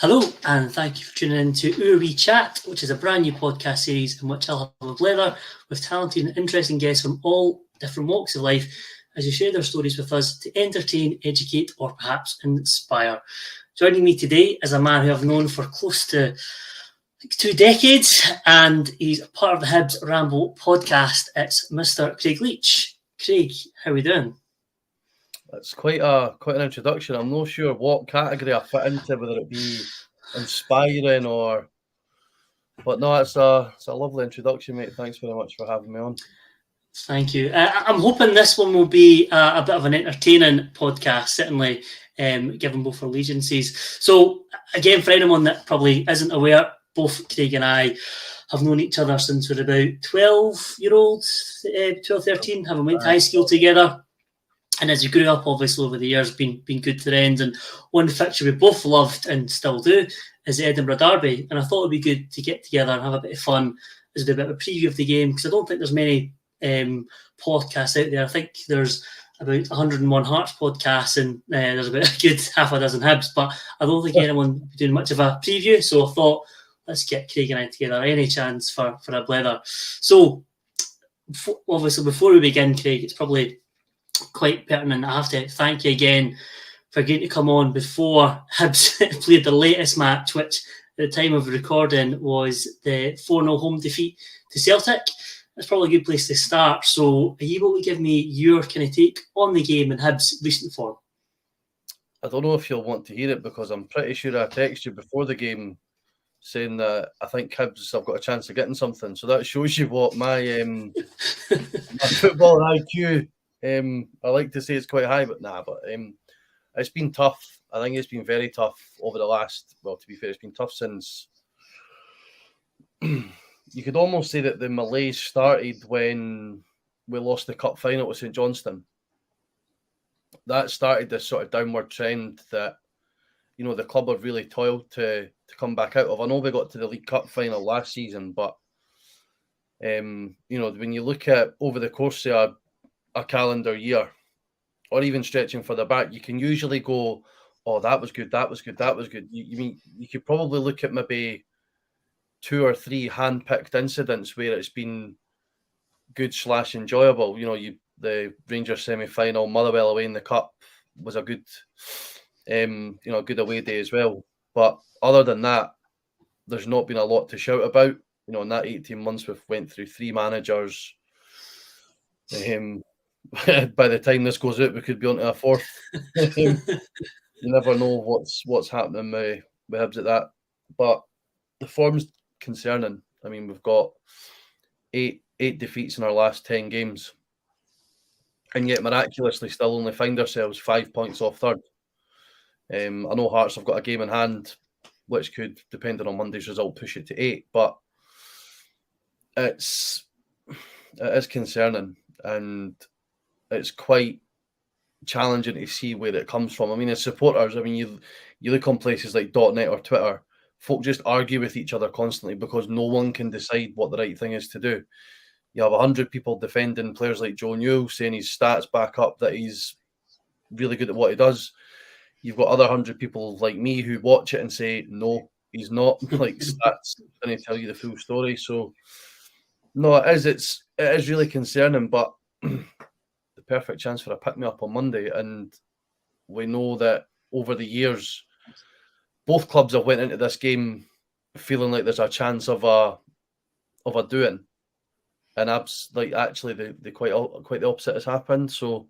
Hello, and thank you for tuning in to Our Wee Chat, which is a brand new podcast series in which I'll have a blether with talented and interesting guests from all different walks of life as you share their stories with us to entertain, educate, or perhaps inspire. Joining me today is a man who I've known for close to 2 decades, and he's a part of the Hibs Ramble Podcast. It's Mr. Craig Leitch. Craig, how are we doing? It's quite an introduction. I'm not sure what category I fit into, whether it be inspiring or. But no, it's a lovely introduction, mate. Thanks very much for having me on. Thank you. I'm hoping this one will be a bit of an entertaining podcast, certainly, given both allegiances. So, again, for anyone that probably isn't aware, both Craig and I have known each other since we're about 12-year-olds, 12, 13, having went to high school together. And as we grew up, obviously, over the years, been good friends. And one fixture we both loved and still do is the Edinburgh Derby. And I thought it would be good to get together and have a bit of fun as we do a bit of a preview of the game, because I don't think there's many podcasts out there. I think there's about 101 Hearts podcasts and there's about a good half a dozen Hibs, but I don't think anyone would be doing much of a preview. So I thought, let's get Craig and I together, any chance for a blether. So, obviously, before we begin, Craig, it's probably quite pertinent. I have to thank you again for agreeing to come on before Hibs played the latest match, which at the time of recording was the 4-0 home defeat to Celtic. That's probably a good place to start. So are you able to give me your kind of take on the game and Hibs' recent form? I don't know if you'll want to hear it, because I'm pretty sure I texted you before the game saying that I think Hibs have got a chance of getting something. So that shows you what my football IQ. I like to say it's quite high, but it's been tough. I think it's been very tough over the last, well, to be fair, it's been tough since, you could almost say that the malaise started when we lost the cup final with St Johnstone. That started this sort of downward trend that, you know, the club have really toiled to come back out of. I know we got to the League Cup final last season, but, you know, when you look at over the course of a calendar year, or even stretching further back, you can usually go, oh, that was good, that was good, that was good. You could probably look at maybe 2 or 3 hand-picked incidents where it's been good/enjoyable. You know, the Rangers semi-final, Motherwell away in the cup was a good, good away day as well. But other than that, there's not been a lot to shout about. You know, in that 18 months, we've went through 3 managers. By the time this goes out, we could be on to a 4th. You never know what's happening with Hibs at that. But the form's concerning. I mean, we've got 8 defeats in our last 10 games, and yet miraculously still only find ourselves 5 points off third. I know Hearts have got a game in hand, which could, depending on Monday's result, push it to 8. But it is concerning, and it's quite challenging to see where it comes from. I mean, as supporters, I mean, you look on places like .net or Twitter, folk just argue with each other constantly because no one can decide what the right thing is to do. You have 100 people defending players like Joe Newell, saying his stats back up that he's really good at what he does. You've got other 100 people like me who watch it and say, no, he's not. Like, stats going to tell you the full story. So, no, it is really concerning, but the perfect chance for a pick-me-up on Monday. And we know that over the years, both clubs have went into this game feeling like there's a chance of a doing, and actually the quite the opposite has happened. So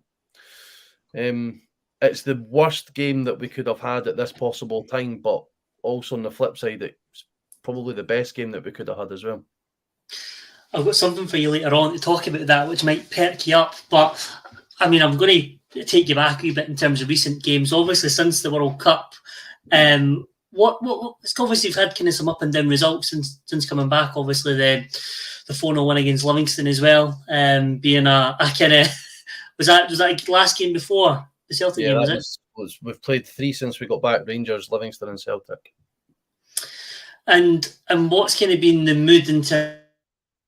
it's the worst game that we could have had at this possible time, but also on the flip side, it's probably the best game that we could have had as well. I've got something for you later on to talk about that, which might perk you up. But I mean, I'm going to take you back a wee bit in terms of recent games. Obviously, since the World Cup, it's obviously you've had kind of some up and down results since coming back. Obviously, the 4-0 win against Livingston as well, being a kind of was that last game before the Celtic game? We've played 3 since we got back: Rangers, Livingston, and Celtic. And what's kind of been the mood in terms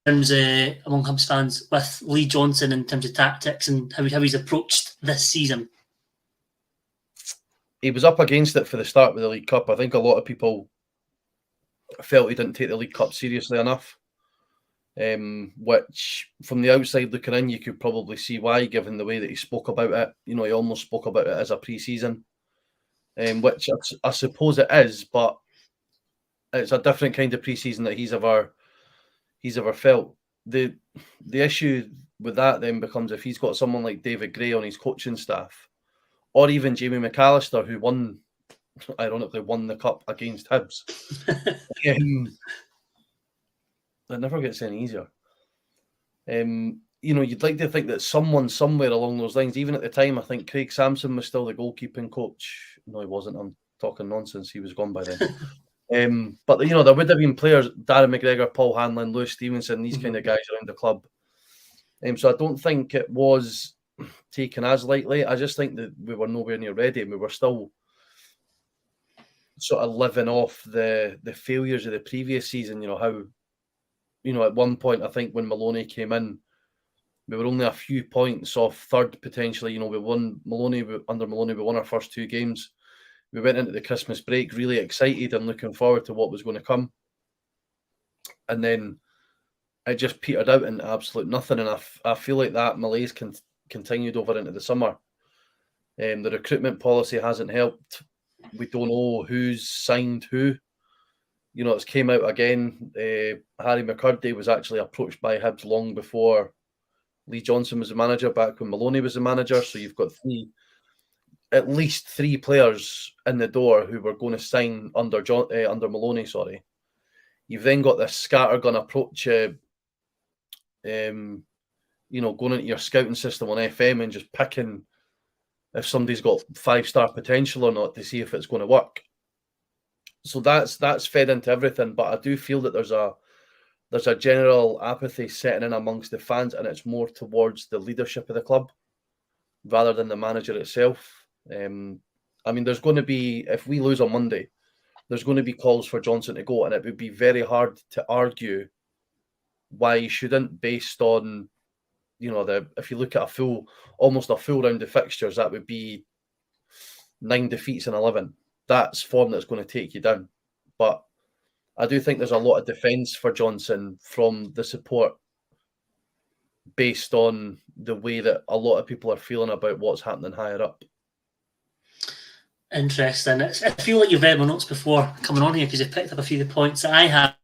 among Hibs fans with Lee Johnson in terms of tactics and how he's approached this season? he was up against it for the start of the League Cup. I think a lot of people felt he didn't take the League Cup seriously enough, which from the outside looking in, you could probably see why, given the way that he spoke about it. You know, he almost spoke about it as a pre-season, which I suppose it is, but it's a different kind of pre-season that he's ever felt. The issue with that then becomes if he's got someone like David Gray on his coaching staff, or even Jamie McAllister, who ironically won the cup against Hibs. It never gets any easier. You know, you'd like to think that someone somewhere along those lines, even at the time, I think Craig Sampson was still the goalkeeping coach. No, he wasn't. I'm talking nonsense. He was gone by then. But, you know, there would have been players, Darren McGregor, Paul Hanlon, Lewis Stevenson, these kind of guys around the club. So I don't think it was taken as lightly. I just think that we were nowhere near ready, and we were still sort of living off the failures of the previous season. You know, how, you know, at one point, I think when Maloney came in, we were only a few points off third, potentially. You know, under Maloney, we won our first 2 games. We went into the Christmas break really excited and looking forward to what was going to come. And then it just petered out into absolute nothing. And I feel like that malaise continued over into the summer. The recruitment policy hasn't helped. We don't know who's signed who. You know, it's came out again. Harry McCurdy was actually approached by Hibs long before Lee Johnson was the manager, back when Maloney was the manager. So you've got at least three players in the door who were going to sign under Maloney. Sorry. You've then got this scattergun approach, you know, going into your scouting system on FM and just picking if somebody's got 5-star potential or not to see if it's going to work. So that's fed into everything. But I do feel that there's a general apathy setting in amongst the fans, and it's more towards the leadership of the club rather than the manager itself. I mean, there's going to be, if we lose on Monday, there's going to be calls for Johnson to go, and it would be very hard to argue why he shouldn't, based on, you know, if you look at almost a full round of fixtures, that would be 9 defeats in 11. That's form that's going to take you down. But I do think there's a lot of defence for Johnson from the support, based on the way that a lot of people are feeling about what's happening higher up. Interesting. I feel like you've read my notes before coming on here, because you've picked up a few of the points that I have.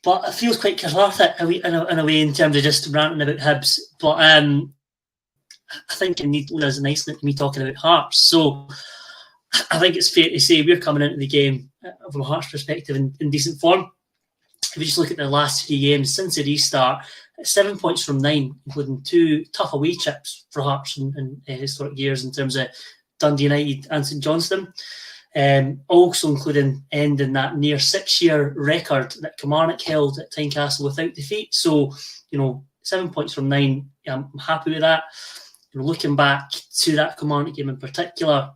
But it feels quite cathartic in a way in terms of just ranting about Hibs. But I think it leads nicely to me talking about Hearts. So I think it's fair to say we're coming into the game from a Hearts perspective in decent form. If you just look at the last 3 games since the restart, 7 points from 9, including 2 tough away trips for Hearts in historic years in terms of Dundee United and St Johnstone. Also including ending that near 6-year record that Kilmarnock held at Tynecastle without defeat. So, you know, 7 points from 9, I'm happy with that. You know, looking back to that Kilmarnock game in particular,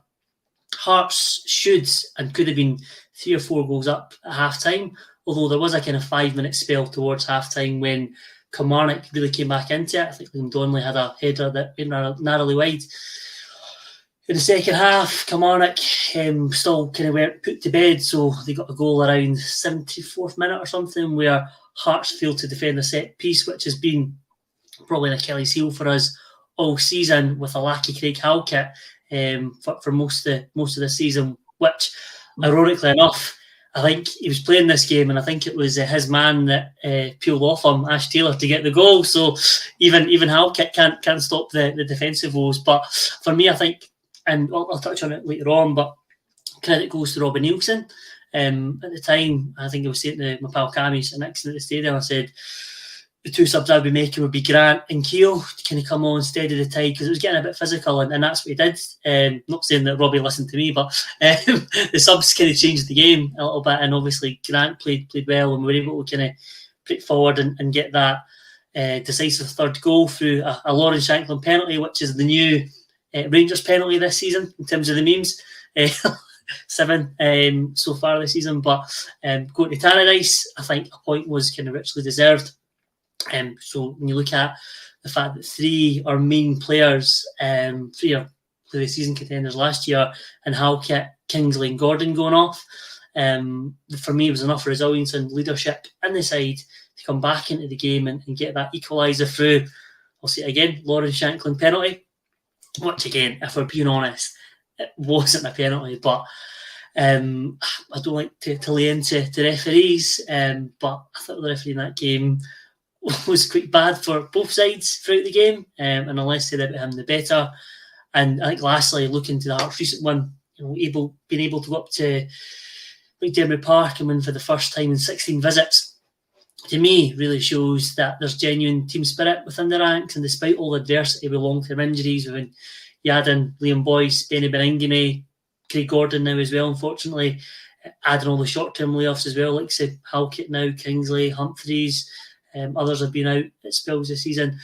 Hearts should and could have been 3 or 4 goals up at half-time, although there was a kind of 5-minute spell towards half-time when Kilmarnock really came back into it. I think Liam Donnelly had a header that went narrowly wide. In the second half, Kilmarnock still kind of weren't put to bed, so they got a goal around 74th minute or something, where Hearts failed to defend the set piece, which has been probably an Achilles heel for us all season, with a lack of Craig Halkett for most of the season, which, ironically enough, I think he was playing this game, and I think it was his man that peeled off him, Ash Taylor, to get the goal. So even Halkett can't stop the defensive woes. But for me, I think, and I'll touch on it later on, but credit goes to Robbie Nielsen. At the time, I think I was saying to my pal Cammy next to the stadium, I said the 2 subs I'd be making would be Grant and Keogh to kind of come on, steady the tide, because it was getting a bit physical, and that's what he did. Not saying that Robbie listened to me, but the subs kind of changed the game a little bit, and obviously Grant played well, and we were able to kind of put forward and get that decisive third goal through a Lauren Shanklin penalty, which is the new Rangers penalty this season in terms of the memes. 7 so far this season, but going to Tannadice, I think a point was kind of richly deserved. So when you look at the fact that 3 our main players, 3 are the season contenders last year, and Hull kept Kingsley and Gordon going off. For me, it was enough resilience and leadership in the side to come back into the game and get that equaliser through. I'll say it again, Lauren Shanklin penalty, which again, if we're being honest, it wasn't a penalty, but I don't like to lay into referees, but I thought the referee in that game was quite bad for both sides throughout the game, and the less said about him, the better. And I think lastly, looking to the Hearts' recent one, being able to go up to McDermott Park and win for the first time in 16 visits, to me, really shows that there's genuine team spirit within the ranks. And despite all the adversity with long-term injuries, with Yadin, Liam Boyce, Benny Beningame, Craig Gordon now as well, unfortunately, adding all the short-term layoffs as well, like say Halkett now, Kingsley, Humphreys, others have been out at spells this season.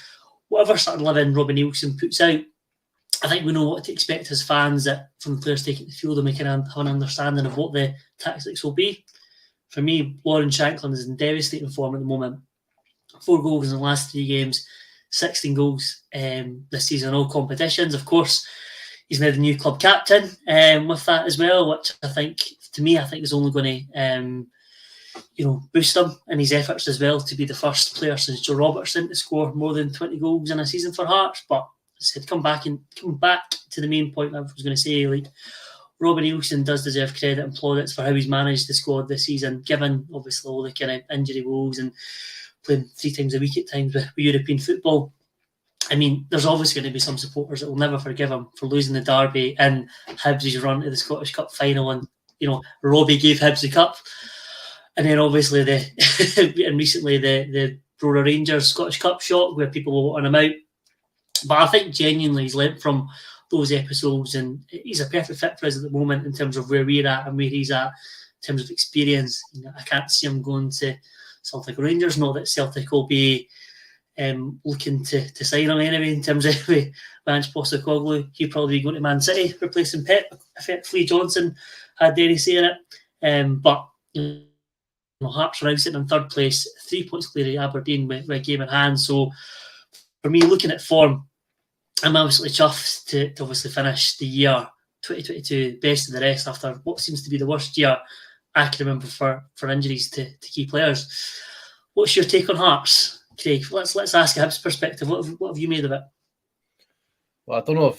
Whatever starting 11 Robin Nielsen puts out, I think we know what to expect as fans, that from the players taking the field and we can have an understanding of what the tactics will be. For me, Lauren Shanklin is in devastating form at the moment. 4 goals in the last 3 games, 16 goals this season in all competitions. Of course, he's now the new club captain with that as well, which I think is only going to boost him in his efforts as well to be the first player since Joe Robertson to score more than 20 goals in a season for Hearts. But as I said, come back to the main point I was going to say, like, Robin Nielsen does deserve credit and plaudits for how he's managed the squad this season, given obviously all the kind of injury woes and playing 3 times a week at times with European football. I mean, there's obviously going to be some supporters that will never forgive him for losing the derby and Hibs' run to the Scottish Cup final, and Robbie gave Hibs the cup, and then obviously and recently the Brora Rangers Scottish Cup shot where people were wanting him out. But I think genuinely he's learnt from those episodes, and he's a perfect fit for us at the moment in terms of where we're at and where he's at in terms of experience. I can't see him going to Celtic Rangers. Not that Celtic will be looking to sign him anyway in terms of Ange Postecoglou. He'd probably be going to Man City, replacing Pep if Lee Johnson had any say in it. But Hearts are now sitting in 3rd place, 3 points clear of Aberdeen with a game in hand. So for me, looking at form, I'm absolutely chuffed to obviously finish the year 2022 best of the rest after what seems to be the worst year I can remember for injuries to key players. What's your take on Hearts, Craig? Let's ask a Hibs perspective. What have you made of it? Well, I don't know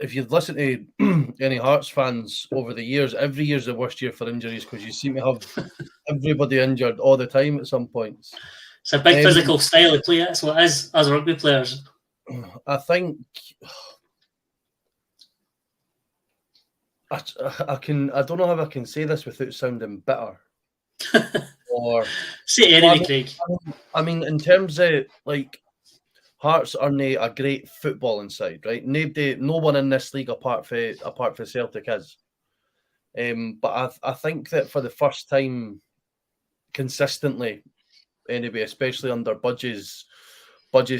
if you've listened to any Hearts fans over the years, every year's the worst year for injuries because you seem to have everybody injured all the time at some points. It's a big physical style of play. That's what it is as rugby players. I think I don't know how I can say this without sounding bitter. Or say it anyway, Craig. I mean, in terms of like Hearts are a great footballing side, right? No one in this league apart from Celtic is. But I think that for the first time consistently, anyway, especially under Budge's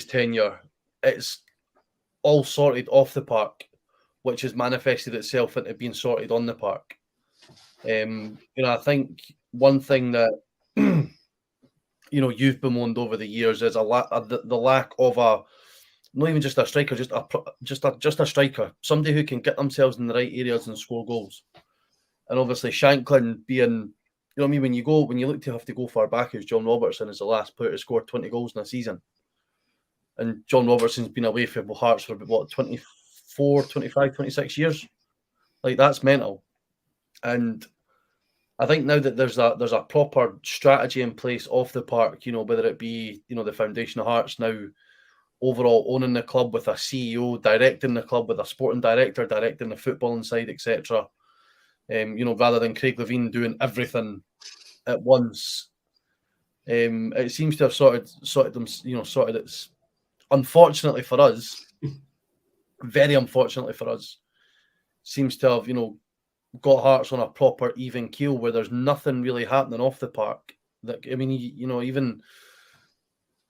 tenure, it's all sorted off the park, which has manifested itself into being sorted on the park. I think one thing that you've bemoaned over the years is the lack of not even just a striker, just a striker, somebody who can get themselves in the right areas and score goals. And obviously Shanklin being, when you look to have to go far back as John Robertson is the last player to score 20 goals in a season. And John Robertson's been away from Hearts for what, 24, 25, 26 years? Like, that's mental. And I think now that there's a proper strategy in place off the park, whether it be, the foundation of Hearts now overall owning the club with a CEO, directing the club with a sporting director, directing the footballing side, etc. Rather than Craig Levein doing everything at once. It seems to have sorted its. Unfortunately for us, very unfortunately for us, seems to have got Hearts on a proper even keel where there's nothing really happening off the park. Even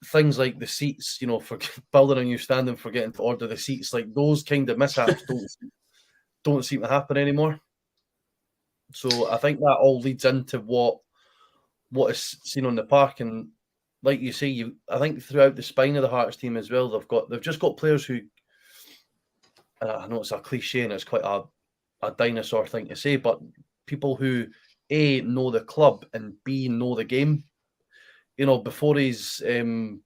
things like the seats, for building a new stand and forgetting to order the seats, like those kind of mishaps don't seem to happen anymore. So I think that all leads into what is seen on the park, and like you say, I think throughout the spine of the Hearts team as well, they've just got players who I know it's a cliche and it's quite a dinosaur thing to say, but people who A, know the club and B, know the game. Before he's and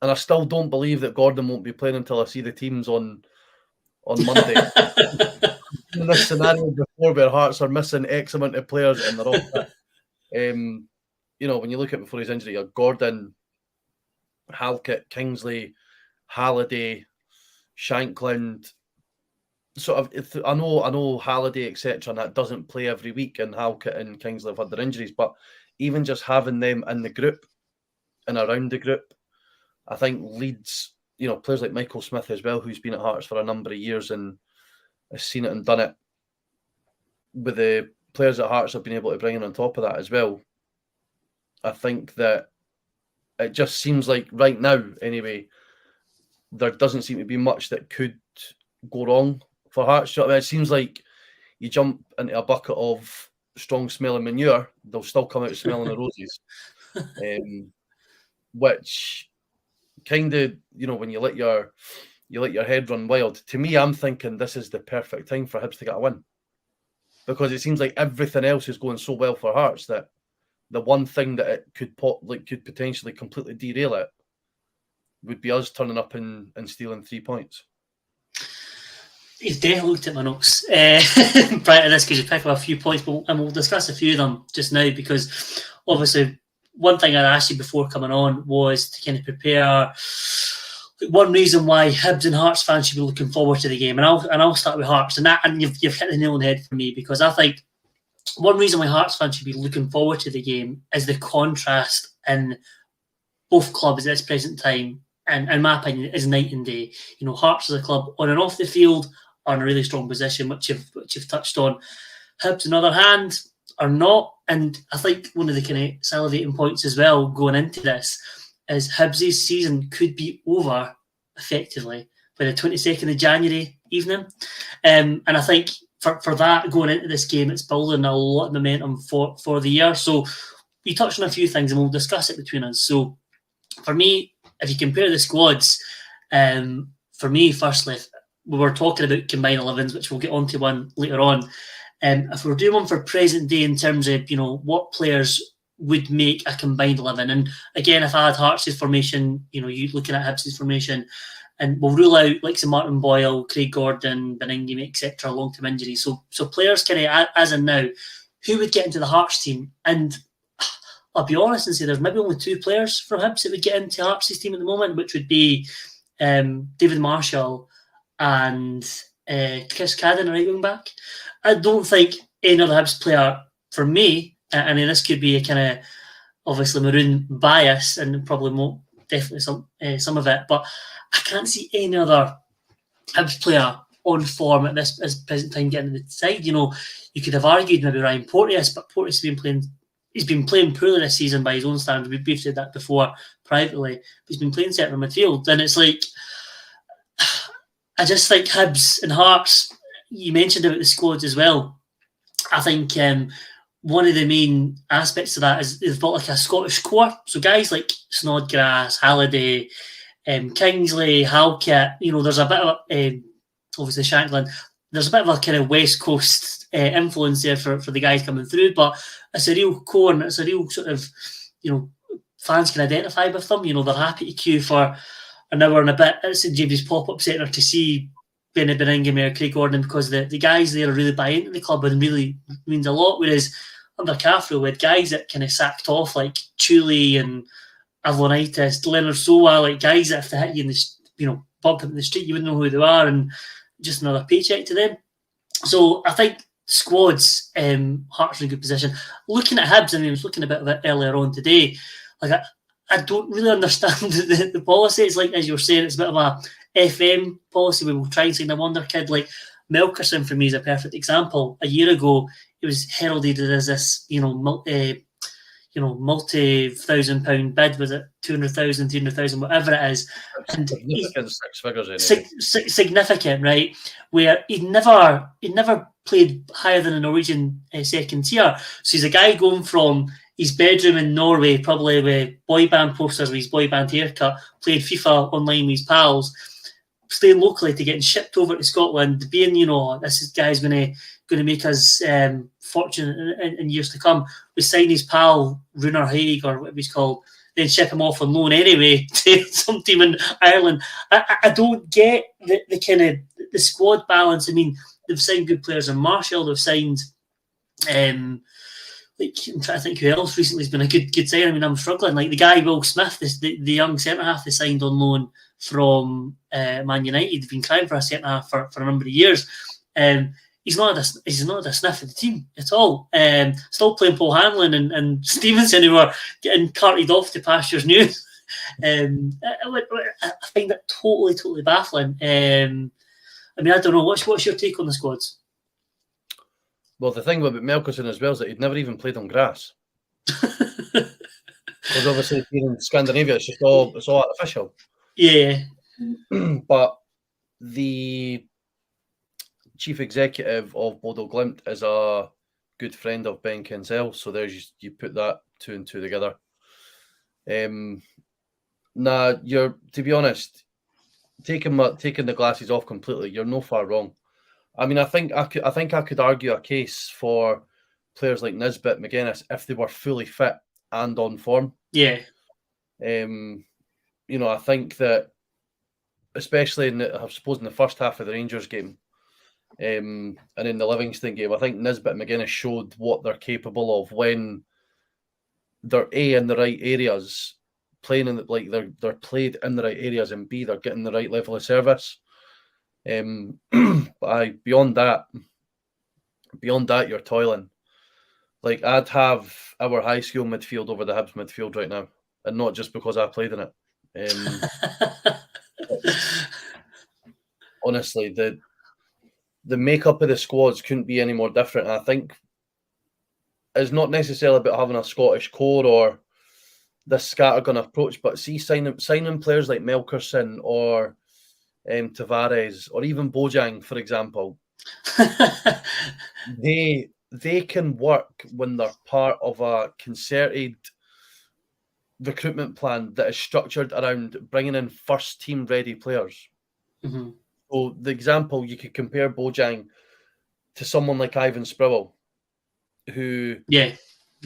I still don't believe that Gordon won't be playing until I see the teams on Monday. In this scenario before where Hearts are missing X amount of players and they're all when you look at before his injury, Gordon, Halkett, Kingsley, Halliday, Shankland. Sort of, I know Halliday, etc., and that doesn't play every week, and Halkett and Kingsley have had their injuries, but even just having them in the group and around the group, I think leads, players like Michael Smith as well, who's been at Hearts for a number of years and has seen it and done it, with the players at Hearts have been able to bring in on top of that as well. I think that it just seems like right now, anyway, there doesn't seem to be much that could go wrong for Hearts. It seems like you jump into a bucket of strong smelling manure, they'll still come out smelling the roses. Which kind of, when you let your head run wild, to me, I'm thinking this is the perfect time for Hibs to get a win. Because it seems like everything else is going so well for Hearts that the one thing that it could potentially completely derail it would be us turning up and stealing 3 points. You've definitely looked at my notes prior to this because you picked up a few points, and we'll discuss a few of them just now because obviously one thing I asked you before coming on was to kind of prepare one reason why Hibs and Hearts fans should be looking forward to the game, and I'll start with Hearts, and you've hit the nail on the head for me because I think one reason why Hearts fans should be looking forward to the game is the contrast in both clubs at this present time, and in my opinion, is night and day. Hearts as a club on and off the field are in a really strong position, which you've touched on. Hibs, on the other hand, are not, and I think one of the kind of salivating points as well going into this is Hibs' season could be over effectively by the 22nd of January evening, and I think for that going into this game, it's building a lot of momentum for the year. So we touched on a few things and we'll discuss it between us. So for me, if you compare the squads, for me, firstly, we were talking about combined 11s, which we'll get onto one later on. If we're doing one for present day in terms of, what players would make a combined 11, and again, if I had Hearts' formation, you looking at Hibs' formation, and we'll rule out like St Martin Boyle, Craig Gordon, Beningame, etc., long-term injuries. So players kind of as in now, who would get into the Hearts team? And I'll be honest and say there's maybe only 2 players from Hibs that would get into Hearts' team at the moment, which would be David Marshall and Chris Cadden, right wing back. I don't think any other Hibs player, for me, and this could be a kind of obviously maroon bias and probably definitely some of it, but I can't see any other Hibs player on form at this present time getting to the side. You could have argued maybe Ryan Porteous, but Porteous he's been playing poorly this season by his own standards. We've said that before privately. He's been playing centre midfield, and it's like I just think Hibs and Hearts. You mentioned about the squads as well. I think one of the main aspects of that is they've got like a Scottish core. So guys like Snodgrass, Halliday, Kingsley, Halkett, there's a bit of obviously Shankland. There's a bit of a kind of West Coast influence there for the guys coming through, but it's a real core and it's a real sort of, fans can identify with them. They're happy to queue for an hour and a bit at St James's Pop-Up Centre to see Beningame or Craig Gordon because the guys there are really buying into the club and really means a lot. Whereas under Caffrey, we had guys that kind of sacked off like Chuli and Avlonitis, Leonard Sowa, like guys that if they hit you in the, bump up in the street, you wouldn't know who they are, and just another paycheck to them. So I think squads, Hearts are in a good position. Looking at Hibs, I was looking a bit of it earlier on today. Like I don't really understand the policy. It's like, as you were saying, it's a bit of a FM policy where we'll try and sign a wonder kid. Like Melkerson for me is a perfect example. A year ago, it was heralded as this, multi-1,000-pound bid. Was it 200,000, 300,000, whatever it is? And significant 6 figures. Anyway. Significant, right? Where he'd never played higher than a Norwegian second tier. So he's a guy going from his bedroom in Norway, probably with boy band posters with his boy band haircut, played FIFA online with his pals, staying locally to getting shipped over to Scotland, being, this guy's going to make us fortune in years to come. We sign his pal Runar Haig, or whatever he's called, then ship him off on loan anyway to some team in Ireland. I don't get the kind of the squad balance. I mean, they've signed good players in Marshall. They've signed, I'm trying to think who else recently has been a good signing. I mean, I'm struggling. Like the guy Will Smith, the young centre half they signed on loan from Man United. They've been crying for a centre half for a number of years. He's not a sniff of the team at all. Still playing Paul Hanlon and Stevenson, who are getting carted off to pastures new. I find that totally baffling. I mean, I don't know. What's your take on the squads? Well, the thing about Melkerson as well is that he'd never even played on grass. Because obviously being in Scandinavia, it's all artificial. Yeah. But the chief executive of Bodo Glimt is a good friend of Ben Kinsell, so there's you put that 2 and 2 together. You're, to be honest, taking the glasses off completely, you're no far wrong. I mean, I think I could argue a case for players like Nisbet, McGuinness, if they were fully fit and on form. Yeah. I think that, especially in the first half of the Rangers game, and in the Livingston game, I think Nisbet and McGuinness showed what they're capable of when they're A, in the right areas, playing in they're played in the right areas, and B, they're getting the right level of service. But beyond that, you're toiling. Like, I'd have our high school midfield over the Hibs midfield right now, and not just because I played in it. Honestly, the makeup of the squads couldn't be any more different. I think it's not necessarily about having a Scottish core or this scattergun approach, but see, signing players like Melkerson or Tavares or even Bojang, for example, they can work when they're part of a concerted recruitment plan that is structured around bringing in first team ready players. Mm-hmm. So the example, you could compare Bojang to someone like Ivan Sproul, who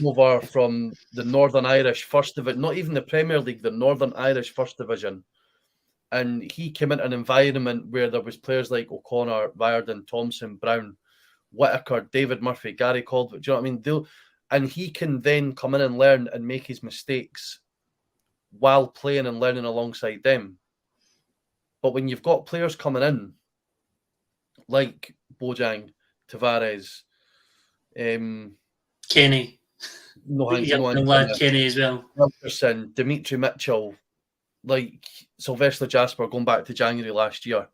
over from the Northern Irish First Division, not even the Premier League, the Northern Irish First Division. And he came into an environment where there was players like O'Connor, Riordan, Thompson, Brown, Whittaker, David Murphy, Gary Caldwell. Do you know what I mean? And he can then come in and learn and make his mistakes while playing and learning alongside them. But when you've got players coming in like Bojang, Tavares, Kenny, lad Kenny as well, Wilkerson, Dimitri Mitchell, like Sylvester Jasper going back to January last year,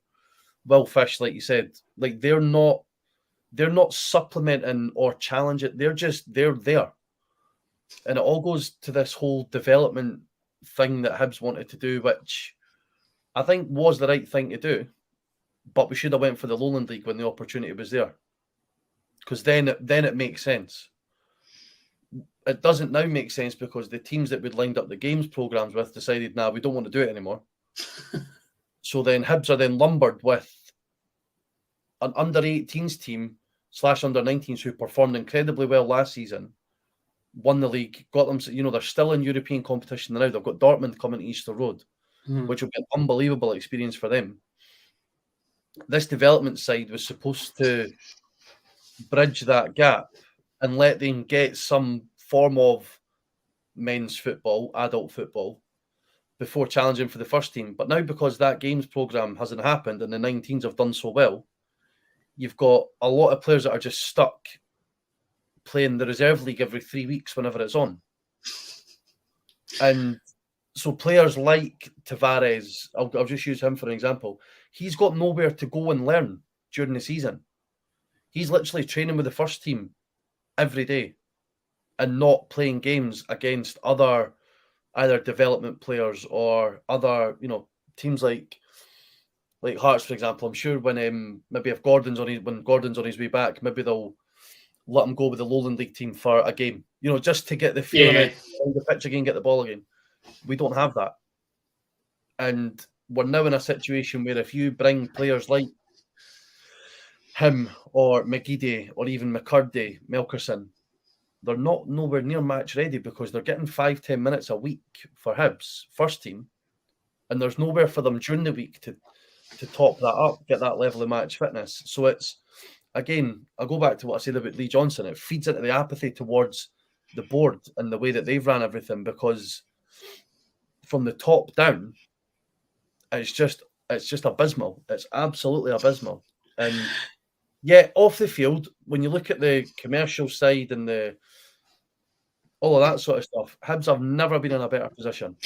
Will Fish, like you said, like they're not supplementing or challenging. They're there, and it all goes to this whole development thing that Hibs wanted to do, which I think was the right thing to do, but we should have went for the Lowland League when the opportunity was there, because then it makes sense. It doesn't now make sense because the teams that we'd lined up the games programs with decided, we don't want to do it anymore. So then Hibs are then lumbered with an under-18s team / under-19s who performed incredibly well last season, won the league, got them, they're still in European competition now. They've got Dortmund coming to Easter Road, which will be an unbelievable experience for them. This development side was supposed to bridge that gap and let them get some form of men's football, adult football, before challenging for the first team. But now, because that games programme hasn't happened and the 19s have done so well, you've got a lot of players that are just stuck playing the reserve league every 3 weeks whenever it's on. And so players like Tavares, I'll just use him for an example, he's got nowhere to go and learn during the season. He's literally training with the first team every day and not playing games against other either development players or other, teams like Hearts, for example. I'm sure when maybe if Gordon's on his way back, maybe they'll let him go with the Lowland League team for a game, just to get the feeling of the pitch again, get the ball again. We don't have that. And we're now in a situation where if you bring players like him or McGeady or even McCurdy, Melkerson, they're not nowhere near match ready because they're getting 5-10 minutes a week for Hibs first team, and there's nowhere for them during the week to top that up, get that level of match fitness. So it's, again, I'll go back to what I said about Lee Johnson. It feeds into the apathy towards the board and the way that they've ran everything, because from the top down, it's just abysmal. It's absolutely abysmal. And yeah, off the field, when you look at the commercial side and all of that sort of stuff, Hibs have never been in a better position.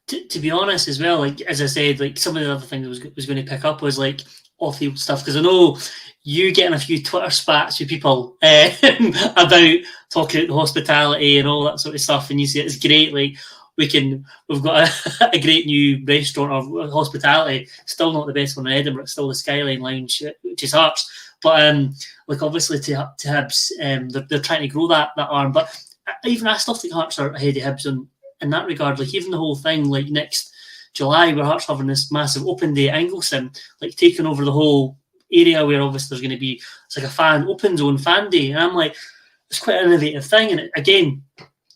To be honest as well, like as I said, like some of the other things I was going to pick up was like off-field stuff, because I know you getting a few Twitter spats with people about talking about the hospitality and all that sort of stuff, and you see it's great. Like we've got a great new restaurant or hospitality, still not the best one in Edinburgh, it's still the Skyline Lounge, which is Hearts. But like obviously to Hibs, they're trying to grow that arm. But even I still think Hearts are ahead of Hibs in that regard. Like even the whole thing, like next July, where Hearts having this massive open day at Ingleston, like taking over the whole area, where obviously there's going to be, it's like a fan open zone fan day, and I'm like, it's quite an innovative thing. And again,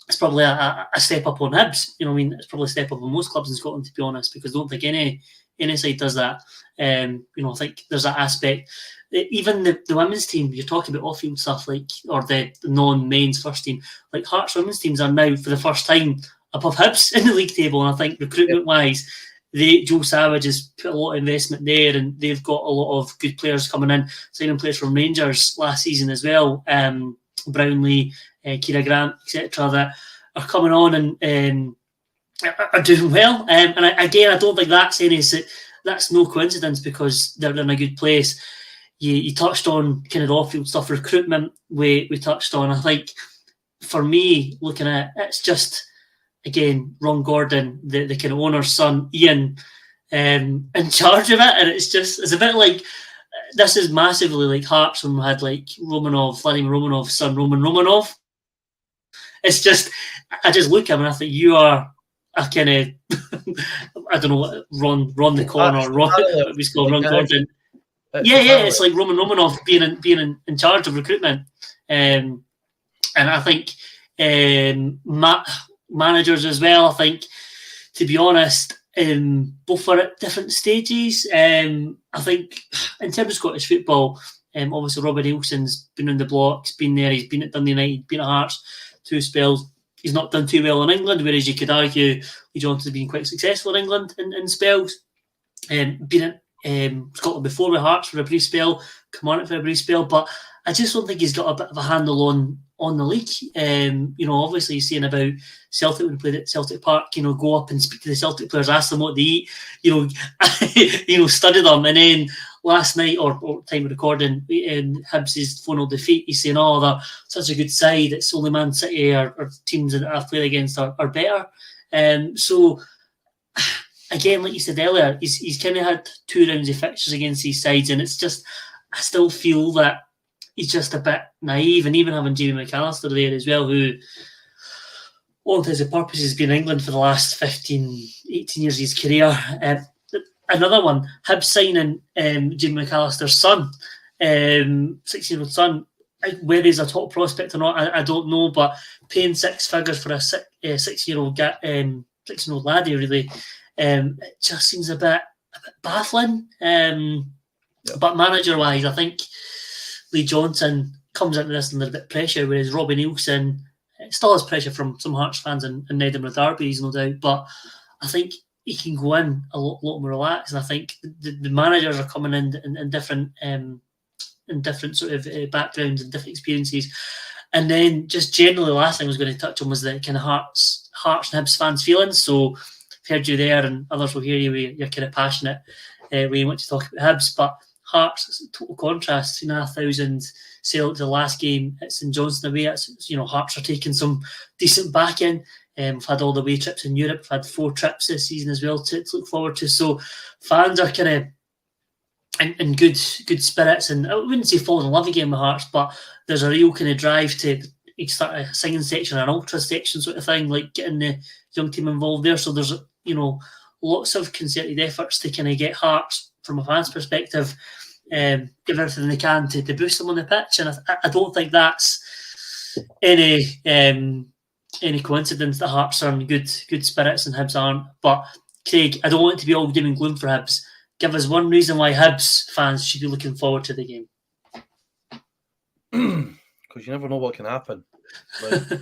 it's probably a step up on Hibs. You know what I mean? It's probably a step up on most clubs in Scotland, to be honest, because I don't think any side does that. You know, I think there's that aspect. Even the women's team, you're talking about off-field stuff, like, or the non-mains first team, like Hearts women's teams are now for the first time above Hibs in the league table, and I think recruitment-wise, Joe Savage has put a lot of investment there, and they've got a lot of good players coming in, signing players from Rangers last season as well, Brownlee, Kira Grant, etc., that are coming on and are doing well. And again, I don't think that's no coincidence, because they're in a good place. You touched on kind of the off-field stuff, recruitment we touched on. I think for me, looking at it, it's just, again, Ron Gordon, the kind of owner's son, Ian, in charge of it. And it's a bit like, this is massively like Hearts when we had like Vladimir Romanov's son, Roman Romanov. It's just, I just look at him and I think you are a kind of, I don't know, Ron the Corner, Ron Gordon. Yeah, it's like Roman Romanov being in charge of recruitment, and I think managers as well. I think, to be honest, both are at different stages. I think in terms of Scottish football, obviously Robin Nielsen's been on the blocks, been there. He's been at Dundee United, been at Hearts 2 spells. He's not done too well in England, whereas you could argue Lee Johnson's been quite successful in England in spells. Been at Scotland before with Hearts for a brief spell, come on it for a brief spell, but I just don't think he's got a bit of a handle on the league. You know, obviously he's saying about Celtic when he played at Celtic Park, you know, go up and speak to the Celtic players, ask them what they eat, you know, study them, and then last night or time of recording, Hibs' 4-0 defeat, he's saying, oh, they're such a good side, it's only Man City or teams that I've played against are better. So again, like you said earlier, he's kind of had 2 rounds of fixtures against these sides, and it's just, I still feel that he's just a bit naive. And even having Jamie McAllister there as well, who, all intents and purposes, has been in England for the last 15, 18 years of his career. Another one, Hibs signing Jamie McAllister's son, 16-year-old son. Whether he's a top prospect or not, I don't know, but paying 6 figures for a 16-year-old laddie, really, it just seems a bit baffling. But manager-wise, I think Lee Johnson comes into this under a bit of pressure, whereas Robbie Nielsen still has pressure from some Hearts fans in Edinburgh Derby, no doubt. But I think he can go in a lot more relaxed, and I think the managers are coming in different sort of backgrounds and different experiences. And then just generally, the last thing I was going to touch on was the kind of Hearts and Hibs fans' feelings. So I've heard you there, and others will hear you. You're kind of passionate when you want to talk about Hibs, but Hearts, it's a total contrast. 2,500 Celtic the last game at St Johnstone away. It's, you know, Hearts are taking some decent backing. We've had all the away trips in Europe. We've had 4 trips this season as well to look forward to. So fans are kind of in good spirits, and I wouldn't say falling in love again with Hearts, but there's a real kind of drive to start a singing section, an ultra section sort of thing, like getting the young team involved there. So there's, you know, lots of concerted efforts to kind of get Hearts, from a fan's perspective, give everything they can to boost them on the pitch. And I don't think that's any coincidence that Hearts are in good spirits and Hibs aren't. But Craig, I don't want it to be all doom and gloom for Hibs. Give us one reason why Hibs fans should be looking forward to the game. Because you never know what can happen. Like,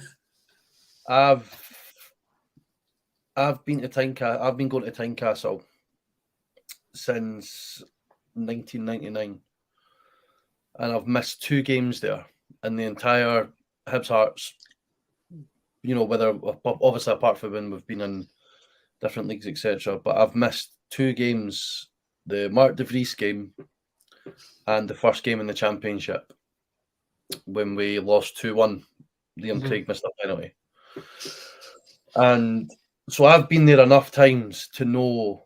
I've been to I've been going to Tynecastle since 1999, and I've missed 2 games there in the entire Hibs Hearts. Whether obviously apart from when we've been in different leagues, etc. But I've missed 2 games: the Mark de Vries game and the first game in the Championship when we lost 2-1. Liam Craig missed a penalty, and so I've been there enough times to know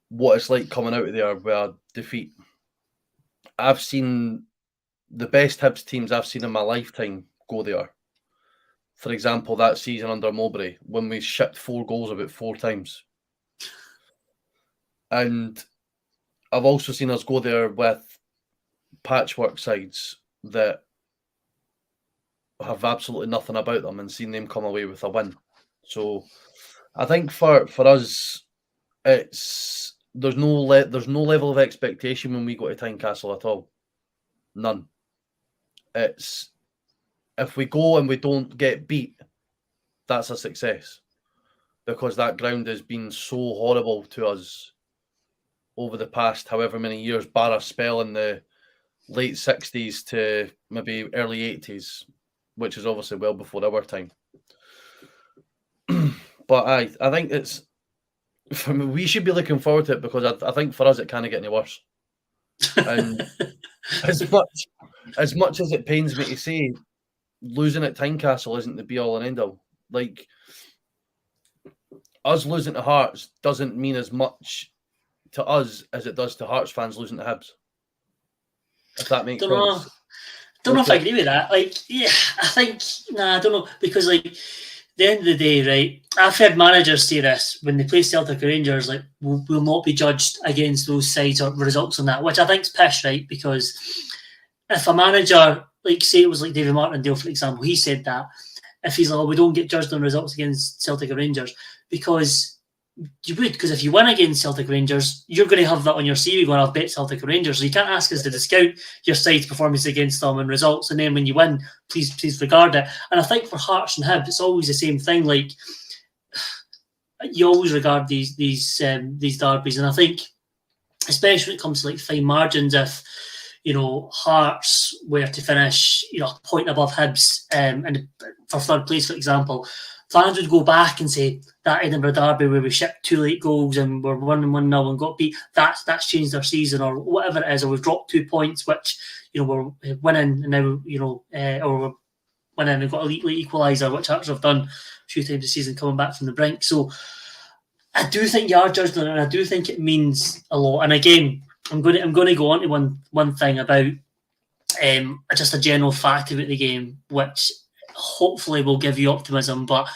what it's like coming out of there with a defeat. I've seen the best Hibs teams I've seen in my lifetime go there. For example, that season under Mowbray, when we shipped 4 goals about 4 times. And I've also seen us go there with patchwork sides that have absolutely nothing about them and seen them come away with a win. So I think for us, there's no level of expectation when we go to Tynecastle at all. None. It's if we go and we don't get beat, that's a success, because that ground has been so horrible to us over the past however many years, bar a spell in the late 60s to maybe early 80s, which is obviously well before our time. But I think we should be looking forward to it, because I think for us it can't get any worse. And as much as it pains me to say, losing at Tynecastle isn't the be all and end all. Like, us losing to Hearts doesn't mean as much to us as it does to Hearts fans losing to Hibs. If that makes sense. Don't know if I agree with that. Like, yeah, I don't know, because like, the end of the day, right, I've heard managers say this when they play Celtic or Rangers, like, will not be judged against those sides or results on that, which I think's pish, right? Because if a manager, like, say it was like David Martindale, for example, he said that, if he's like, we don't get judged on results against Celtic or Rangers, because you would, because if you win against Celtic Rangers, you're going to have that on your CV going, I've bet Celtic Rangers. So you can't ask us to discount your side's performance against them and results, and then when you win, please regard it. And I think for Hearts and Hibs, it's always the same thing. Like, you always regard these derbies, and I think, especially when it comes to like fine margins, if Hearts were to finish a point above Hibs, and for third place, for example, fans would go back and say that Edinburgh Derby where we shipped 2 late goals and we're 1-1-0 and got beat, that's changed our season, or whatever it is, or we've dropped 2 points, which we're winning, and now or we're winning and got a late equaliser, which Hearts have done a few times this season coming back from the brink. So I do think you are judged on it, and I do think it means a lot. And again, I'm going to go on to one thing about just a general fact about the game, which hopefully will give you optimism. But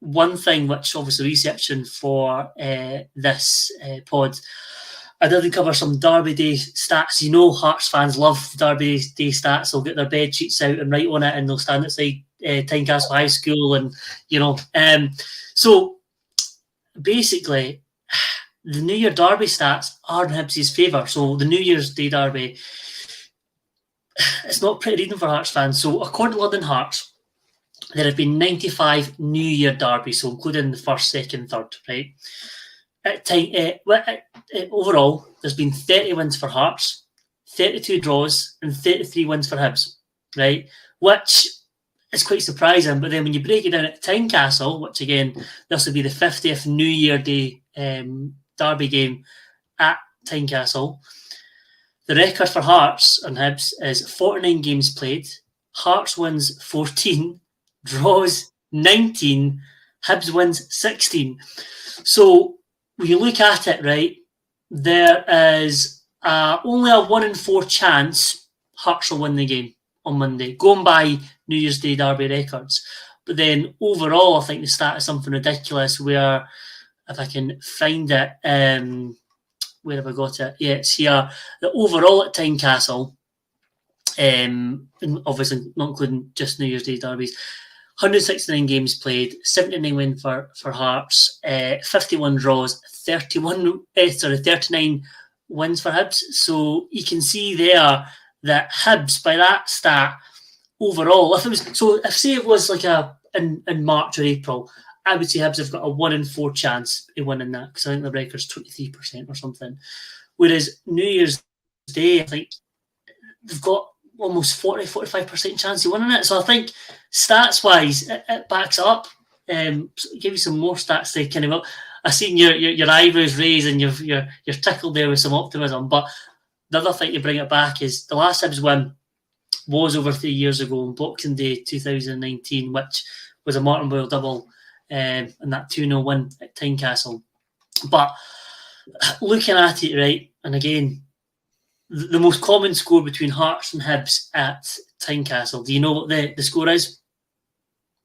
one thing which, obviously, researching for this pod, I did cover some Derby Day stats. Hearts fans love Derby Day stats. They'll get their bed sheets out and write on it, and they'll stand outside Tynecastle High School, and so basically, the New Year Derby stats are in Hibs' favour. So the New Year's Day Derby, it's not pretty reading for Hearts fans. So according to London Hearts, there have been 95 New Year derbies, so including the first, second, third, right? Overall, there's been 30 wins for Hearts, 32 draws, and 33 wins for Hibs, right? Which is quite surprising. But then when you break it down at Tynecastle, which again, this will be the 50th New Year Day derby game at Tynecastle, the record for Hearts and Hibs is 49 games played. Hearts wins 14, draws 19, Hibs wins 16. So when you look at it, right, there is only a 1 in 4 chance Hearts will win the game on Monday, going by New Year's Day derby records. But then overall, I think the stat is something ridiculous, where if I can find it. Where have I got it? Yeah, it's here. The overall at Tynecastle, and obviously not including just New Year's Day derbies, 169 games played, 79 wins for Hearts, 51 draws, 39 wins for Hibs. So you can see there that Hibs, by that stat, overall, if say it was like in March or April, I would say Hibs have got a 1 in 4 chance of winning that, because I think the record's 23% or something. Whereas New Year's Day, I think they've got almost 40-45% chance of winning it. So I think stats-wise, it backs up. Give you some more stats to kind of. I seen your eyebrows raised and you're tickled there with some optimism. But the other thing to bring it back is the last Hibs win was over 3 years ago on Boxing Day 2019, which was a Martin Boyle double, and that 2-0 win at Tynecastle. But looking at it, right, and again, the most common score between Hearts and Hibs at Tynecastle. Do you know what the score is?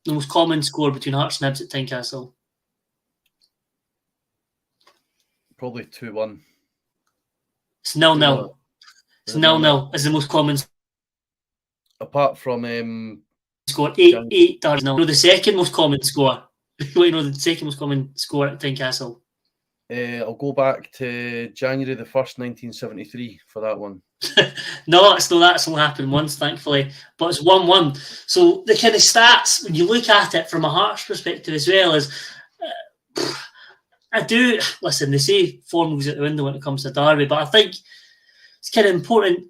The most common score between Hearts and Hibs at Tynecastle? Probably 2-1. It's 0-0. It's 0-0 is the most common. Apart from score, 8 darts. No, the second most common score. You know the second most common score at Tynecastle. I'll go back to January the 1st, 1973 for that one. No, it's not. That's only happened once, thankfully. But it's 1-1. So the kind of stats, when you look at it from a Hearts perspective as well, is I do listen. They say form goes out the window when it comes to Derby, but I think it's kind of important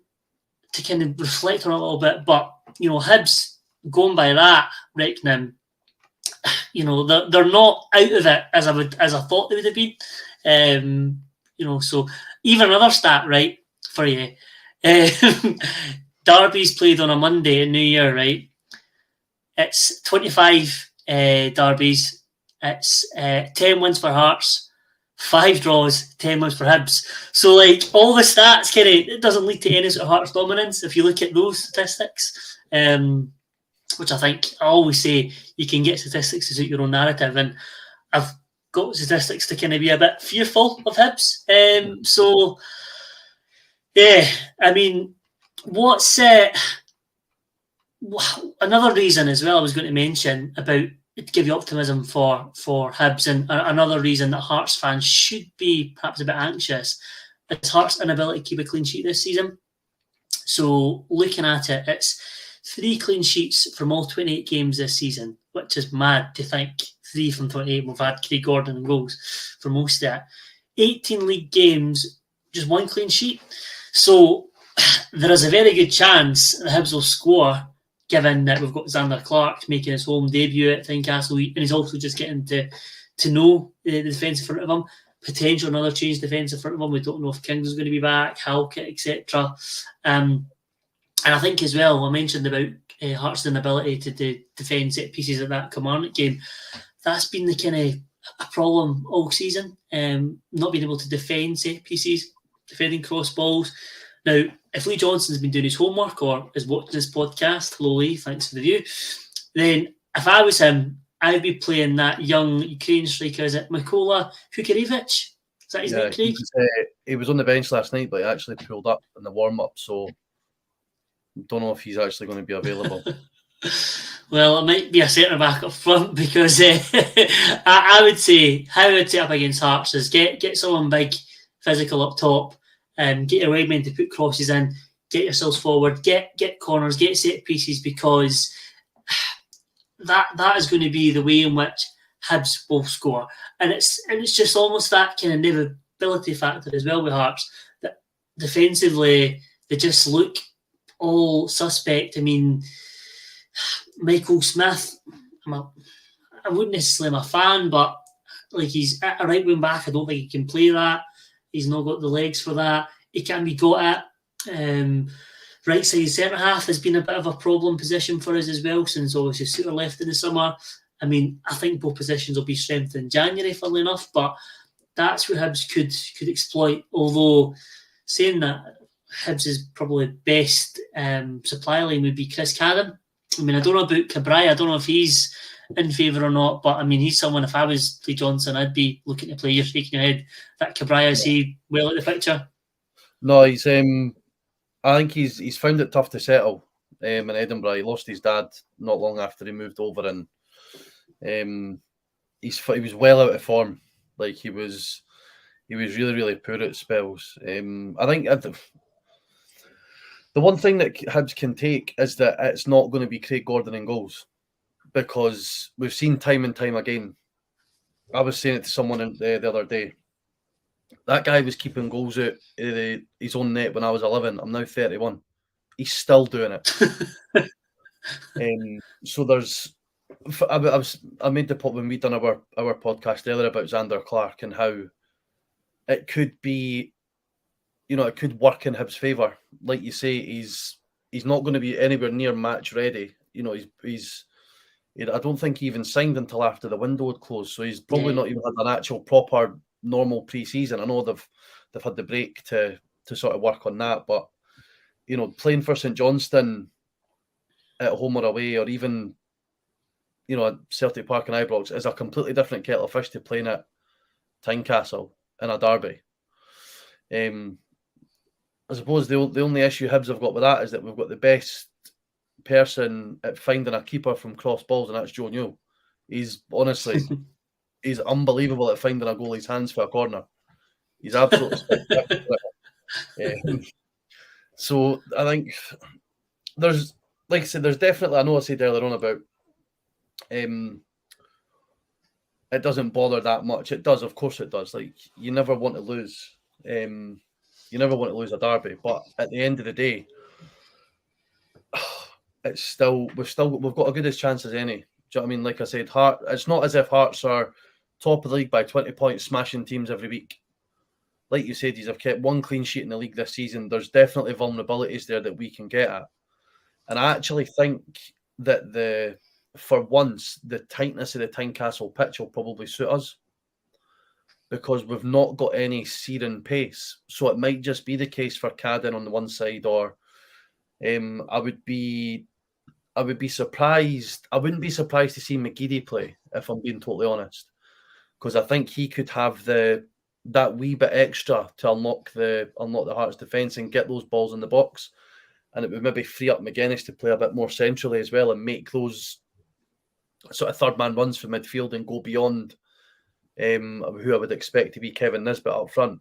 to kind of reflect on it a little bit. But you know, Hibs going by that reckoning, you know, they're not out of it as I thought they would have been. You know, so even another stat, right, for you. Derby's played on a Monday in New Year, right? It's 25 derbies. It's 10 wins for Hearts, 5 draws, 10 wins for Hibs. So, like, all the stats kind of, it doesn't lead to any sort of Hearts dominance if you look at those statistics. Which I think I always say you can get statistics to suit your own narrative, and I've got statistics to kind of be a bit fearful of Hibs. So, yeah, I mean, what's another reason as well I was going to mention about to give you optimism for Hibs, and another reason that Hearts fans should be perhaps a bit anxious is Hearts' inability to keep a clean sheet this season. So, looking at it, it's 3 clean sheets from all 28 games this season, which is mad to think. 3 from 28. We've had Craig Gordon and goals for most of it. 18 league games, just 1 clean sheet. So there is a very good chance the Hibs will score, given that we've got Xander Clark making his home debut at Tynecastle, and he's also just getting to know the defence in front of him. Potential another change defence in front of him. We don't know if Kings is going to be back, Halkett, etc. And I think as well, I mentioned about Hearts' inability to defend set pieces at that Kilmarnock game. That's been the kind of a problem all season, not being able to defend set pieces, defending cross balls. Now, if Lee Johnson's been doing his homework or is watching this podcast, hello Lee, thanks for the view, then if I was him, I'd be playing that young Ukrainian striker, is it Mykola Hukarevich? Is that his name, Craig? He was on the bench last night, but he actually pulled up in the warm-up, so don't know if he's actually going to be available. Well, it might be a centre-back up front, because I would say how I would set up against Hearts is get someone big, physical up top, get your wide men to put crosses in, get yourselves forward, get corners, get set pieces, because that is going to be the way in which Hibs will score. And it's just almost that kind of inevitability factor as well with Hearts, that defensively they just look all suspect. I mean, Michael Smith, I wouldn't necessarily am a fan, but like, he's at a right wing back. I don't think he can play that. He's not got the legs for that. He can be got at. Right side centre half has been a bit of a problem position for us as well, since obviously Suter left in the summer. I mean, I think both positions will be strengthened in January, funnily enough, but that's where Hibs could exploit. Although saying that, Hibs' probably best supply line would be Chris Cadden. I mean, I don't know about Cabray. I don't know if he's in favour or not. But I mean, he's someone. If I was Lee Johnson, I'd be looking to play. You're shaking your head. That Cabrera, is he well at the picture? No, he's. I think he's found it tough to settle in Edinburgh. He lost his dad not long after he moved over, and he was well out of form. Like he was really, really poor at spells. I think the one thing that Hibs can take is that it's not going to be Craig Gordon in goals, because we've seen time and time again. I was saying it to someone the other day. That guy was keeping goals out of his own net when I was 11. I'm now 31. He's still doing it. So there's. I made the point when we done our podcast earlier about Xander Clark and how it could be, it could work in Hibs' favour. Like you say, he's not going to be anywhere near match ready. I don't think he even signed until after the window had closed, so he's probably not even had an actual proper normal pre-season. I know they've had the break to sort of work on that, but playing for St Johnstone at home or away, or even at Celtic Park and Ibrox, is a completely different kettle of fish to playing at Tynecastle in a derby. I suppose the only issue Hibs have got with that is that we've got the best person at finding a keeper from cross balls, and that's Joe Newell. He's honestly, he's unbelievable at finding a goalie's hands for a corner. He's absolutely spectacular. So I think there's, like I said, there's definitely, I know I said earlier on about it doesn't bother that much. It does, of course it does. Like, you never want to lose. You never want to lose a derby, but at the end of the day, we've got a good as chance as any. Do you know what I mean? Like I said, it's not as if Hearts are top of the league by 20 points, smashing teams every week. Like you said, have kept one clean sheet in the league this season. There's definitely vulnerabilities there that we can get at. And I actually think that for once, the tightness of the Tynecastle pitch will probably suit us, because we've not got any searing pace. So it might just be the case for Cadden on the one side, or I would be surprised. I wouldn't be surprised to see McGeady play, if I'm being totally honest, because I think he could have that wee bit extra to unlock the Hearts defence and get those balls in the box, and it would maybe free up McGuinness to play a bit more centrally as well and make those sort of third man runs for midfield and go beyond who I would expect to be Kevin Nisbet up front.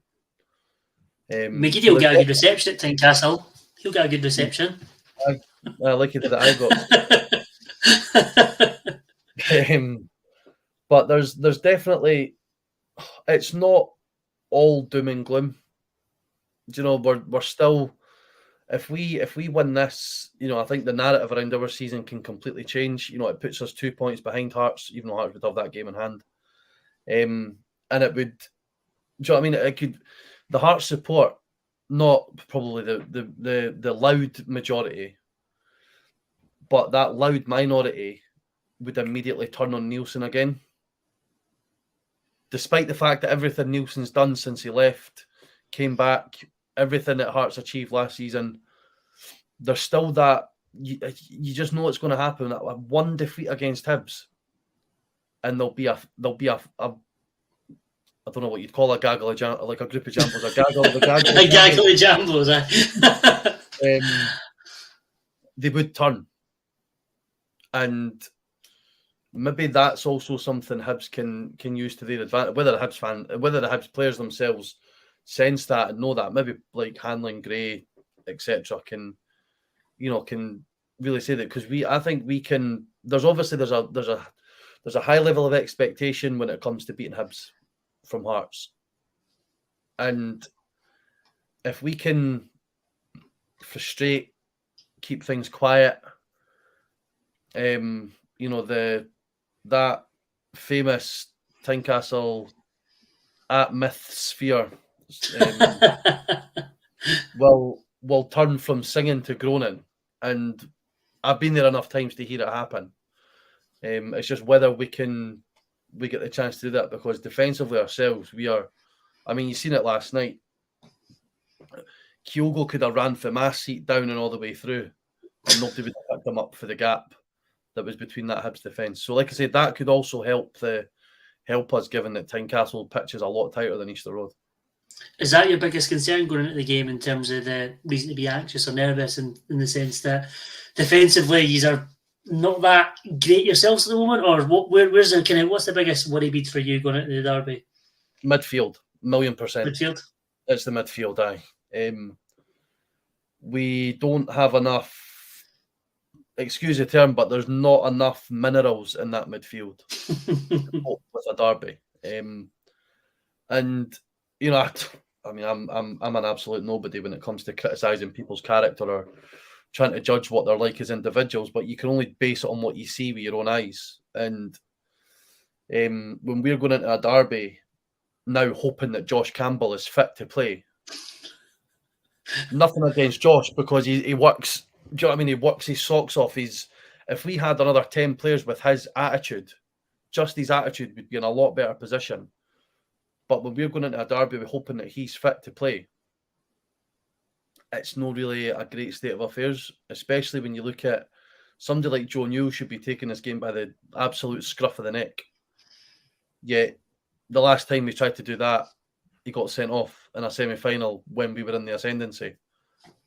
McGeady will get a good reception at Tynecastle. He'll get a good reception. I like it that I got. But there's definitely, it's not all doom and gloom. We're still, if we win this, I think the narrative around our season can completely change. It puts us 2 points behind Hearts, even though Hearts would have that game in hand. And it would, do you know what I mean? It could, the Hearts support, not probably the loud majority, but that loud minority would immediately turn on Nielsen again. Despite the fact that everything Nielsen's done since he left, came back, everything that Hearts achieved last season, there's still that, you just know it's going to happen. One defeat against Hibs, and there'll be a I don't know what you'd call a gaggle of like a group of jambles, a gaggle of jambles. They would turn, and maybe that's also something Hibs can use to their advantage. Whether the Hibs players themselves sense that and know that, maybe like Hanlon, Gray, etc. can really say that, because I think we can. There's a high level of expectation when it comes to beating Hibs from Hearts, and if we can frustrate, keep things quiet, that famous Tynecastle atmosphere will turn from singing to groaning, and I've been there enough times to hear it happen. It's just whether we get the chance to do that, because defensively ourselves, you've seen it last night. Kyogo could have ran from my seat down and all the way through, and nobody would have picked him up for the gap that was between that Hibs defence. So, like I said, that could also help us, given that Tynecastle pitch is a lot tighter than Easter Road. Is that your biggest concern going into the game in terms of the reason to be anxious or nervous, in the sense that defensively you are not that great yourselves at the moment, or what's the biggest worry bead for you going into the derby? Midfield, 1,000,000%. Midfield? It's the midfield, aye. We don't have enough, excuse the term, but there's not enough minerals in that midfield to cope with a derby. And you know, I mean, I'm an absolute nobody when it comes to criticising people's character or trying to judge what they're like as individuals, but you can only base it on what you see with your own eyes. And when we're going into a derby now hoping that Josh Campbell is fit to play, nothing against Josh, because he works, do you know what I mean? He works his socks off. If we had another 10 players with his attitude, just his attitude, would be in a lot better position. But when we're going into a derby, we're hoping that he's fit to play. It's not really a great state of affairs, especially when you look at somebody like Joe Newell should be taking this game by the absolute scruff of the neck. Yet, the last time we tried to do that, he got sent off in a semi-final when we were in the ascendancy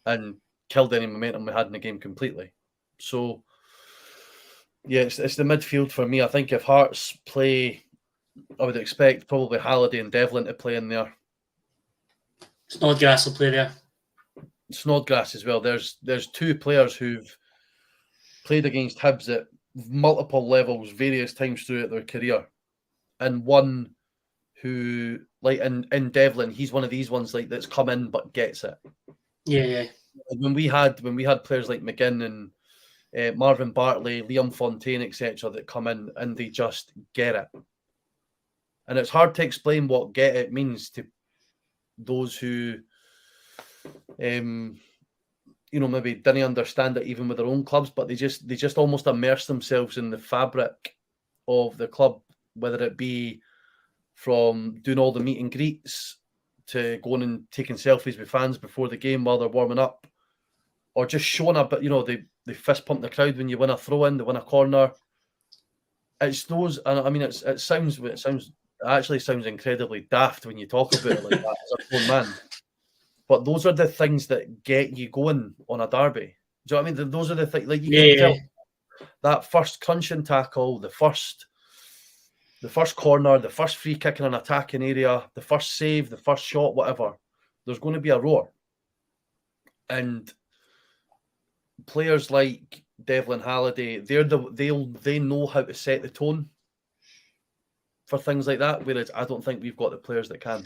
and killed any momentum we had in the game completely. So, yeah, it's the midfield for me. I think if Hearts play, I would expect probably Halliday and Devlin to play in there. Snodgrass will play there. Snodgrass as well. There's two players who've played against Hibs at multiple levels, various times throughout their career, and one who, like in Devlin, he's one of these ones like that's come in but gets it. Yeah. When we had players like McGinn and Marvin Bartley, Liam Fontaine, etc., that come in and they just get it. And it's hard to explain what get it means to those who, maybe didn't understand it even with their own clubs, but they just almost immerse themselves in the fabric of the club, whether it be from doing all the meet and greets to going and taking selfies with fans before the game while they're warming up, or just showing up. They fist pump the crowd when you win a throw in, they win a corner. It's those, and I mean, it actually sounds incredibly daft when you talk about it like that as a grown man. But those are the things that get you going on a derby. Do you know what I mean? Those are the things, like you can tell that first crunching tackle, the first corner, the first free kick in an attacking area, the first save, the first shot, whatever. There's going to be a roar. And players like Devlin Halliday, they know how to set the tone for things like that, whereas I don't think we've got the players that can.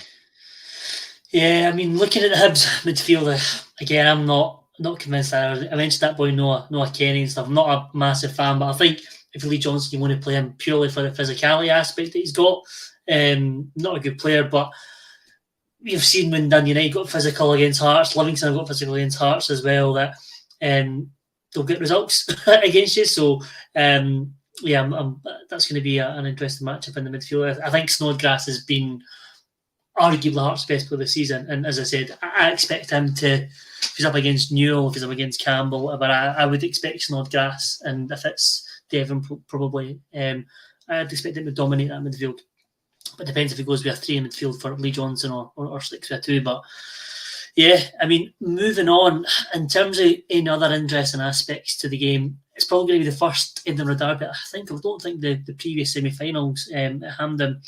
Yeah, I mean, looking at the Hibs midfield, again, I'm not convinced. I mentioned that boy Noah Kenny and stuff. I'm not a massive fan, but I think if Lee Johnson, you want to play him purely for the physicality aspect that he's got. Not a good player, but you've seen when Dundee United got physical against Hearts, Livingston got physical against Hearts as well, that they'll get results against you. So, that's going to be an interesting matchup in the midfield. I think Snodgrass has been arguably Hearts' best player this season, and as I said, I expect him to, if he's up against Newell, if he's up against Campbell, whatever, I would expect Snodgrass, and if it's Devon, probably, I'd expect him to dominate that midfield. But it depends if he goes with a 3 in midfield for Lee Johnson or sticks with a 2. But yeah, I mean, moving on, in terms of any other interesting aspects to the game, it's probably going to be the first Edinburgh Derby. I don't think the previous semi-finals at Hampden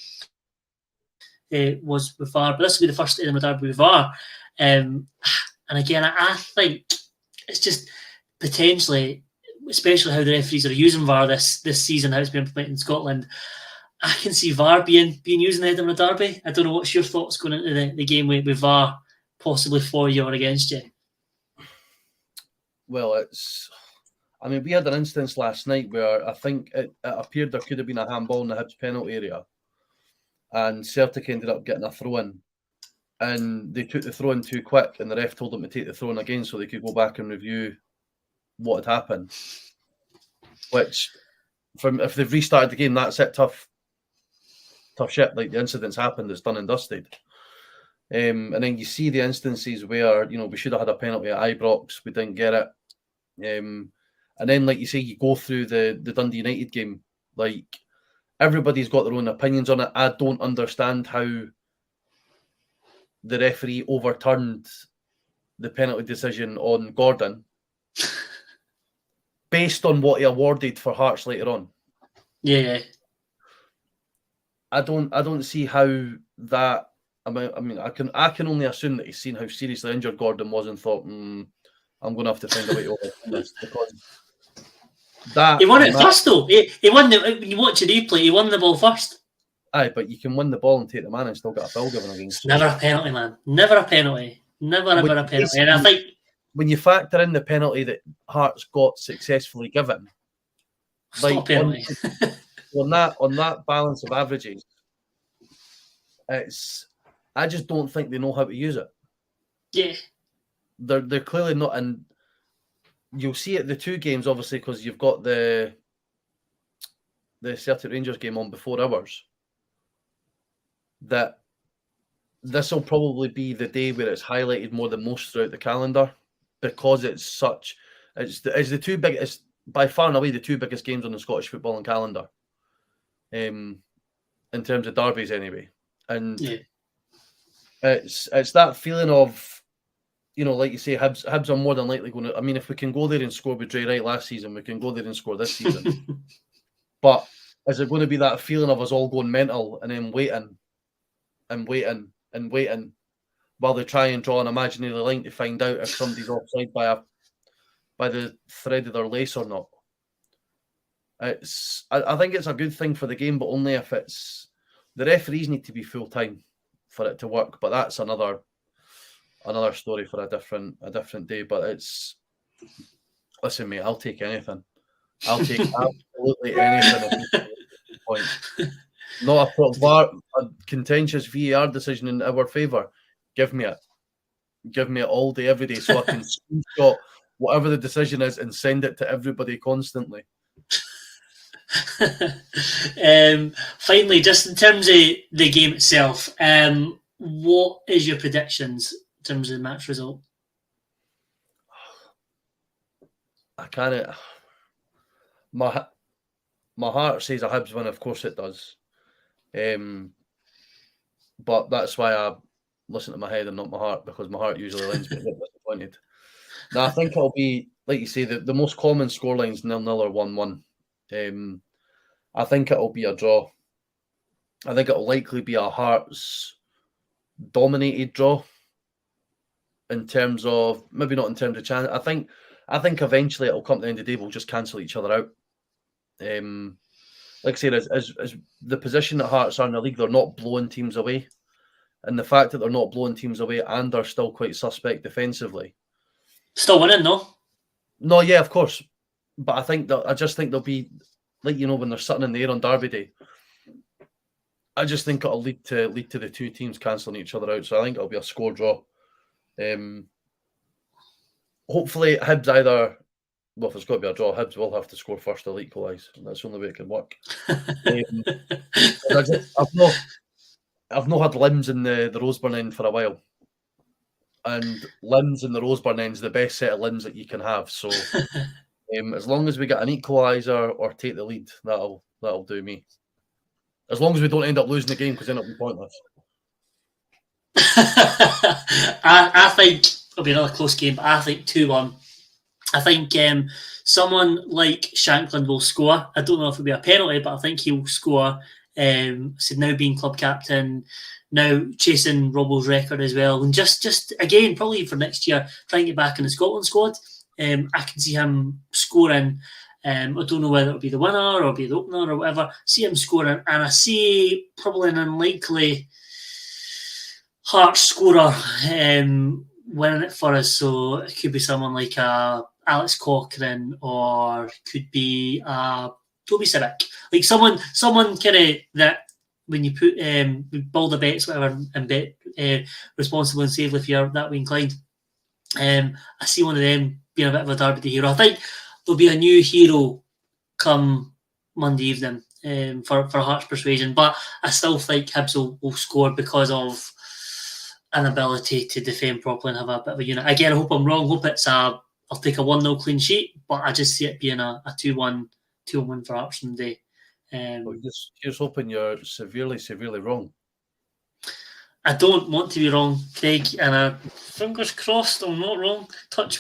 was with VAR, but this will be the first Edinburgh Derby with VAR. And again, I think it's just potentially, especially how the referees are using VAR this season, how it's been implemented in Scotland, I can see VAR being used in the Edinburgh Derby. I don't know, what's your thoughts going into the game with VAR possibly for you or against you? Well, we had an instance last night where I think it appeared there could have been a handball in the Hibs penalty area, and Celtic ended up getting a throw-in, and they took the throw-in too quick, and the ref told them to take the throw-in again so they could go back and review what had happened. Which, if they've restarted the game, that's it. Tough shit. Like, the incident's happened, it's done and dusted. And then you see the instances where, we should have had a penalty at Ibrox, we didn't get it. And then, like you say, you go through the Dundee United game. Like, everybody's got their own opinions on it. I don't understand how the referee overturned the penalty decision on Gordon based on what he awarded for Hearts later on. Yeah. I don't see how that. I mean, I can only assume that he's seen how seriously injured Gordon was and thought, I'm going to have to find a way to overturn this, because that he won it first though. He won the. When you watch the replay, he won the ball first. Aye, but you can win the ball and take the man and still get a foul given against you. Never a penalty, man. Never a penalty. Never ever a penalty. And I think when you factor in the penalty that Hearts got successfully given, like penalty. on that balance of averages, I just don't think they know how to use it. Yeah, they're clearly not, and you'll see it the two games obviously because you've got the Celtic Rangers game on before ours. That this will probably be the day where it's highlighted more than most throughout the calendar, because it's the two biggest, by far and away the two biggest games on the Scottish footballing calendar, in terms of derbies anyway. And it's that feeling of, like you say, Hibs are more than likely going to. I mean, if we can go there and score with Dre Wright last season, we can go there and score this season. But is it going to be that feeling of us all going mental and then waiting and waiting and waiting while they try and draw an imaginary line to find out if somebody's offside by the thread of their lace or not? I think it's a good thing for the game, but only if the referees need to be full time for it to work. But that's another story for a different day. But listen, mate, I'll take anything. I'll take absolutely anything. Point. Not a contentious VAR decision in our favour. Give me it. Give me it all day, every day, so I can screenshot whatever the decision is and send it to everybody constantly. Finally, just in terms of the game itself, what is your predictions in terms of the match result? I can't. My heart says a Hibs win, of course it does. But that's why I listen to my head and not my heart, because my heart usually lends me a bit disappointed. Now, I think it'll be, like you say, the most common scorelines 0-0 or 1-1. I think it'll be a draw. I think it'll likely be a Hearts dominated draw in terms of, maybe not in terms of chance. I think eventually it'll come to the end of the day, we'll just cancel each other out. Like I said, as the position that Hearts are in the league, they're not blowing teams away. And the fact that they're not blowing teams away and they're still quite suspect defensively. Still winning, though. No, yeah, of course. But I just think they'll be, like, when they're sitting in the air on Derby Day, I just think it'll lead to the two teams cancelling each other out. So I think it'll be a score draw. Hopefully Hibs either, well, if it's got to be a draw, Hibs will have to score first to equalise. That's the only way it can work. I've not had limbs in the Roseburn end for a while. And limbs in the Roseburn end is the best set of limbs that you can have. So as long as we get an equaliser or take the lead, that'll do me. As long as we don't end up losing the game, because then it'll be pointless. I think it'll be another close game, but I think 2-1. I think someone like Shankland will score. I don't know if it'll be a penalty, but I think he'll score. So now being club captain, now chasing Robbo's record as well, and just again probably for next year trying to get back in the Scotland squad. I can see him scoring. I don't know whether it'll be the winner or be the opener or whatever. See him scoring, and I see probably an unlikely Hearts scorer winning it for us. So it could be someone like Alex Cochrane, or could be Toby Civic, like someone kind of that when you put build the bets, whatever, and bet responsibly and safely if you're that way inclined. I see one of them being a bit of a Derby Day hero. I think there'll be a new hero come Monday evening for Hearts persuasion, but I still think Hibs will score because of an ability to defend properly and have a bit of a unit. Again, I hope I'm wrong. Hope it's a I'll take a 1-0 clean sheet, but I just see it being a 2-1 win for Hearts on the day. You're just hoping you're severely wrong. I don't want to be wrong, Craig, and fingers crossed I'm not wrong. Touch